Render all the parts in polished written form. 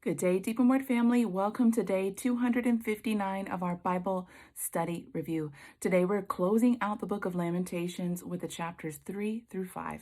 Good day, Deep and Word family. Welcome to day 259 of our Bible study review. Today we're closing out the book of Lamentations with the chapters 3 through 5.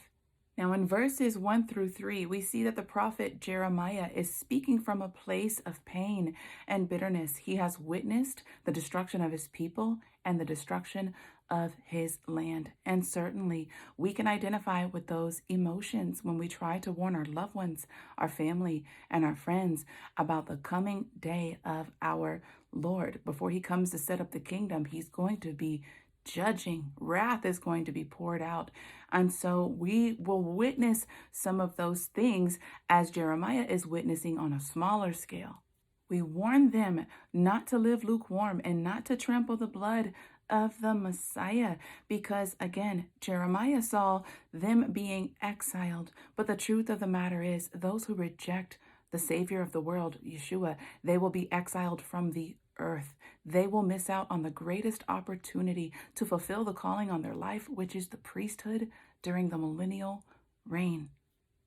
Now, in verses 1 through 3, we see that the prophet Jeremiah is speaking from a place of pain and bitterness. He has witnessed the destruction of his people and the destruction of his land. And certainly, we can identify with those emotions when we try to warn our loved ones, our family, and our friends about the coming day of our Lord. Before he comes to set up the kingdom, he's going to be judging. Wrath is going to be poured out. And so we will witness some of those things as Jeremiah is witnessing on a smaller scale. We warn them not to live lukewarm and not to trample the blood of the Messiah, because again, Jeremiah saw them being exiled. But the truth of the matter is, those who reject the Savior of the world, Yeshua, they will be exiled from the earth. They will miss out on the greatest opportunity to fulfill the calling on their life, which is the priesthood during the millennial reign.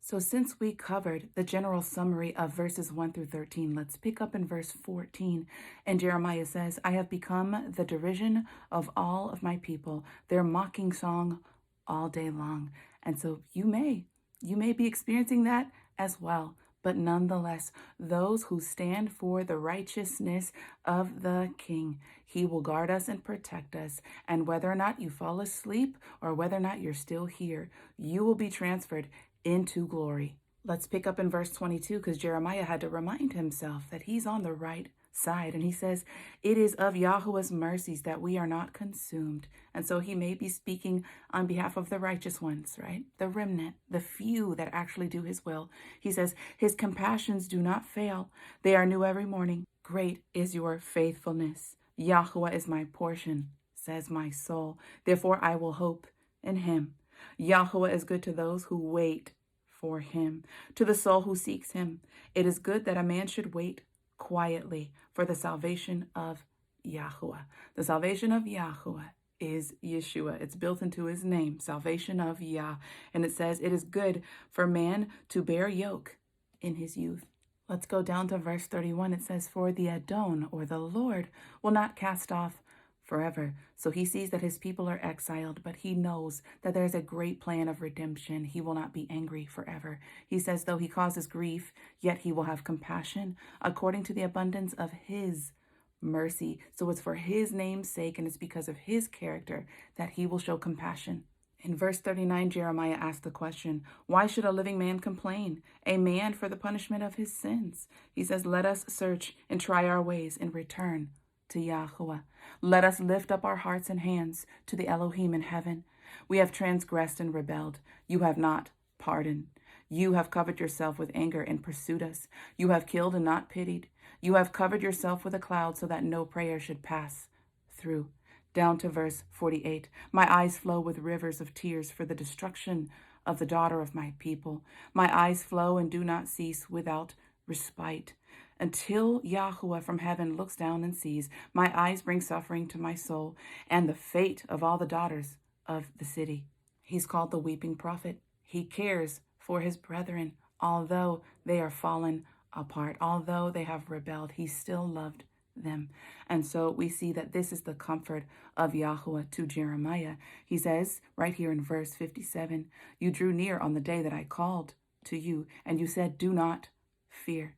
So since we covered the general summary of verses 1 through 13, let's pick up in verse 14. And Jeremiah says, I have become the derision of all of my people, their mocking song all day long. And so you may be experiencing that as well. But nonetheless, those who stand for the righteousness of the King, he will guard us and protect us. And whether or not you fall asleep or whether or not you're still here, you will be transferred into glory. Let's pick up in verse 22, because Jeremiah had to remind himself that he's on the right side. And he says, it is of Yahweh's mercies that we are not consumed. And so he may be speaking on behalf of the righteous ones, right? The remnant, the few that actually do his will. He says, his compassions do not fail. They are new every morning. Great is your faithfulness. Yahweh is my portion, says my soul. Therefore I will hope in him. Yahweh is good to those who wait for him, to the soul who seeks him. It is good that a man should wait quietly for the salvation of Yahweh. The salvation of Yahweh is Yeshua. It's built into his name, salvation of Yah. And it says it is good for man to bear yoke in his youth. Let's go down to verse 31. It says, for the Adon, or the Lord, will not cast off forever. So he sees that his people are exiled, but he knows that there's a great plan of redemption. He will not be angry forever. He says, though he causes grief, yet he will have compassion according to the abundance of his mercy. So it's for his name's sake, and it's because of his character that he will show compassion. In verse 39, Jeremiah asked the question, why should a living man complain, a man for the punishment of his sins? He says, let us search and try our ways and return to Yahweh. Let us lift up our hearts and hands to the Elohim in heaven. We have transgressed and rebelled. You have not pardoned. You have covered yourself with anger and pursued us. You have killed and not pitied. You have covered yourself with a cloud so that no prayer should pass through. Down to verse 48. My eyes flow with rivers of tears for the destruction of the daughter of my people. My eyes flow and do not cease without respite. Until Yahweh from heaven looks down and sees, my eyes bring suffering to my soul and the fate of all the daughters of the city. He's called the weeping prophet. He cares for his brethren. Although they are fallen apart, although they have rebelled, he still loved them. And so we see that this is the comfort of Yahweh to Jeremiah. He says right here in verse 57, you drew near on the day that I called to you, and you said, do not fear.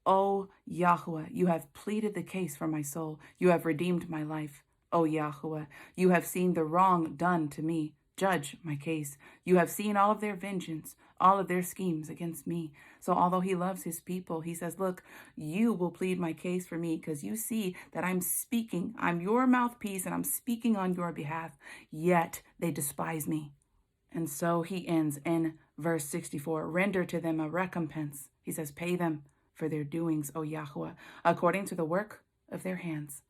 O Yahweh, you have pleaded the case for my soul. You have redeemed my life. O Yahweh, you have seen the wrong done to me. Judge my case. You have seen all of their vengeance, all of their schemes against me. So although he loves his people, he says, look, you will plead my case for me because you see that I'm speaking. I'm your mouthpiece and I'm speaking on your behalf. Yet they despise me. And so he ends in verse 64, render to them a recompense. He says, pay them for their doings, O Yahweh, according to the work of their hands.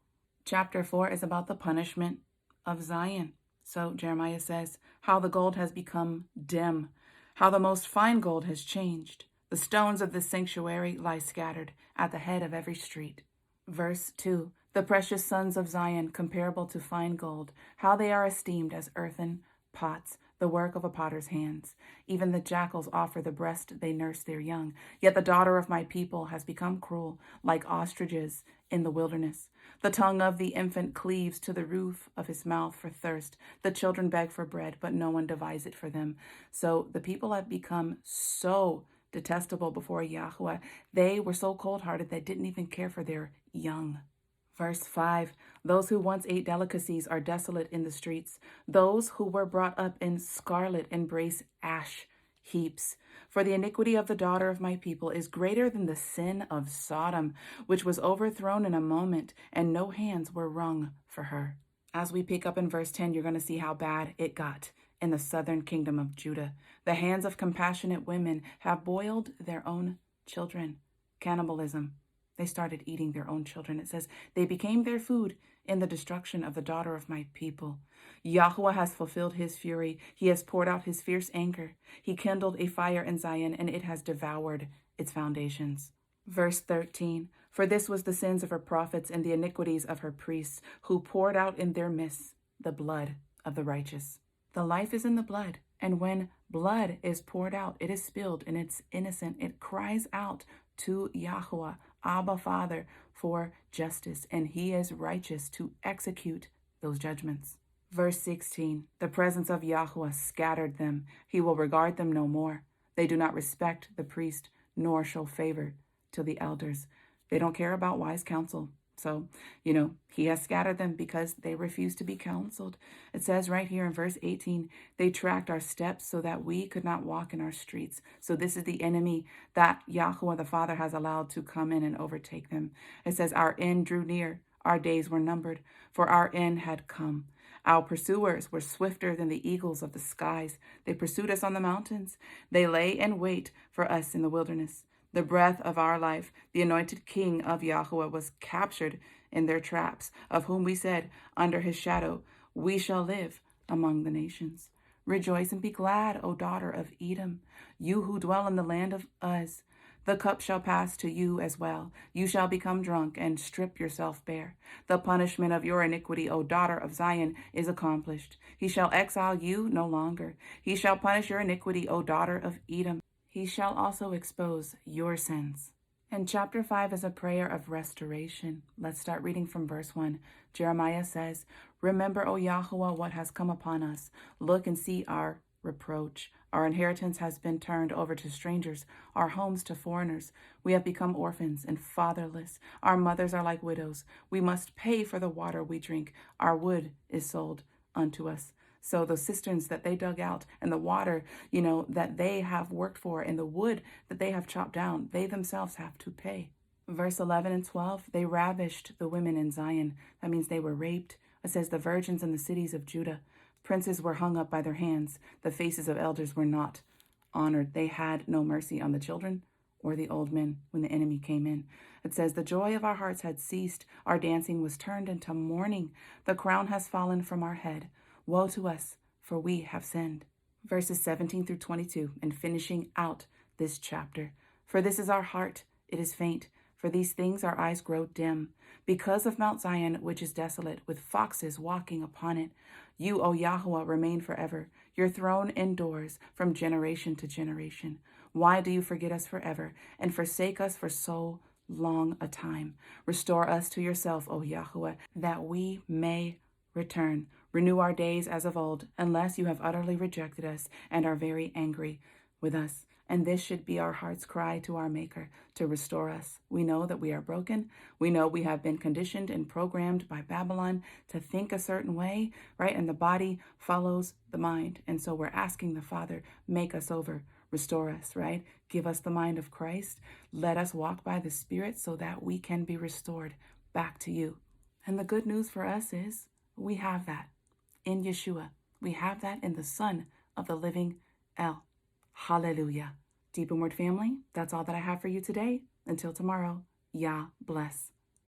Chapter 4 is about the punishment of Zion. So Jeremiah says, how the gold has become dim, how the most fine gold has changed. The stones of the sanctuary lie scattered at the head of every street. Verse 2, the precious sons of Zion, comparable to fine gold, how they are esteemed as earthen pots, the work of a potter's hands. Even the jackals offer the breast they nurse their young. Yet the daughter of my people has become cruel, like ostriches in the wilderness. The tongue of the infant cleaves to the roof of his mouth for thirst. The children beg for bread, but no one divides it for them. So the people have become so detestable before Yahweh. They were so cold-hearted they didn't even care for their young. Verse 5, those who once ate delicacies are desolate in the streets. Those who were brought up in scarlet embrace ash heaps. For the iniquity of the daughter of my people is greater than the sin of Sodom, which was overthrown in a moment, and no hands were wrung for her. As we pick up in verse 10, you're going to see how bad it got in the southern kingdom of Judah. The hands of compassionate women have boiled their own children. Cannibalism. They started eating their own children. It says, they became their food in the destruction of the daughter of my people. Yahweh has fulfilled his fury. He has poured out his fierce anger. He kindled a fire in Zion, and it has devoured its foundations. Verse 13, for this was the sins of her prophets and the iniquities of her priests, who poured out in their midst the blood of the righteous. The life is in the blood, and when blood is poured out, it is spilled, and it's innocent. It cries out to Yahweh, Abba Father, for justice, and he is righteous to execute those judgments. Verse 16, the presence of Yahweh scattered them. He will regard them no more. They do not respect the priest, nor show favor to the elders. They don't care about wise counsel. So, he has scattered them because they refuse to be counseled. It says right here in verse 18, they tracked our steps so that we could not walk in our streets. So this is the enemy that Yahweh the Father has allowed to come in and overtake them. It says, our end drew near, our days were numbered, for our end had come. Our pursuers were swifter than the eagles of the skies. They pursued us on the mountains. They lay in wait for us in the wilderness. The breath of our life, the anointed king of Yahweh, was captured in their traps, of whom we said, under his shadow, we shall live among the nations. Rejoice and be glad, O daughter of Edom, you who dwell in the land of Uz. The cup shall pass to you as well. You shall become drunk and strip yourself bare. The punishment of your iniquity, O daughter of Zion, is accomplished. He shall exile you no longer. He shall punish your iniquity, O daughter of Edom. He shall also expose your sins. And chapter 5 is a prayer of restoration. Let's start reading from verse 1. Jeremiah says, remember, O Yahweh, what has come upon us. Look and see our reproach. Our inheritance has been turned over to strangers, our homes to foreigners. We have become orphans and fatherless. Our mothers are like widows. We must pay for the water we drink. Our wood is sold unto us. So the cisterns that they dug out and the water, that they have worked for and the wood that they have chopped down, they themselves have to pay. Verse 11 and 12, they ravished the women in Zion. That means they were raped. It says the virgins in the cities of Judah. Princes were hung up by their hands. The faces of elders were not honored. They had no mercy on the children or the old men when the enemy came in. It says, the joy of our hearts had ceased. Our dancing was turned into mourning. The crown has fallen from our head. Woe to us, for we have sinned. Verses 17 through 22, and finishing out this chapter. For this is our heart, it is faint. For these things our eyes grow dim. Because of Mount Zion, which is desolate, with foxes walking upon it. You, O Yahweh, remain forever. Your throne endures from generation to generation. Why do you forget us forever, and forsake us for so long a time? Restore us to yourself, O Yahweh, that we may return. Renew our days as of old, unless you have utterly rejected us and are very angry with us. And this should be our heart's cry to our Maker, to restore us. We know that we are broken. We know we have been conditioned and programmed by Babylon to think a certain way, right? And the body follows the mind. And so we're asking the Father, make us over, restore us, right? Give us the mind of Christ. Let us walk by the Spirit so that we can be restored back to you. And the good news for us is we have that in Yeshua. We have that in the Son of the living El. Hallelujah. Deep Inward family, that's all that I have for you today. Until tomorrow, Yah bless.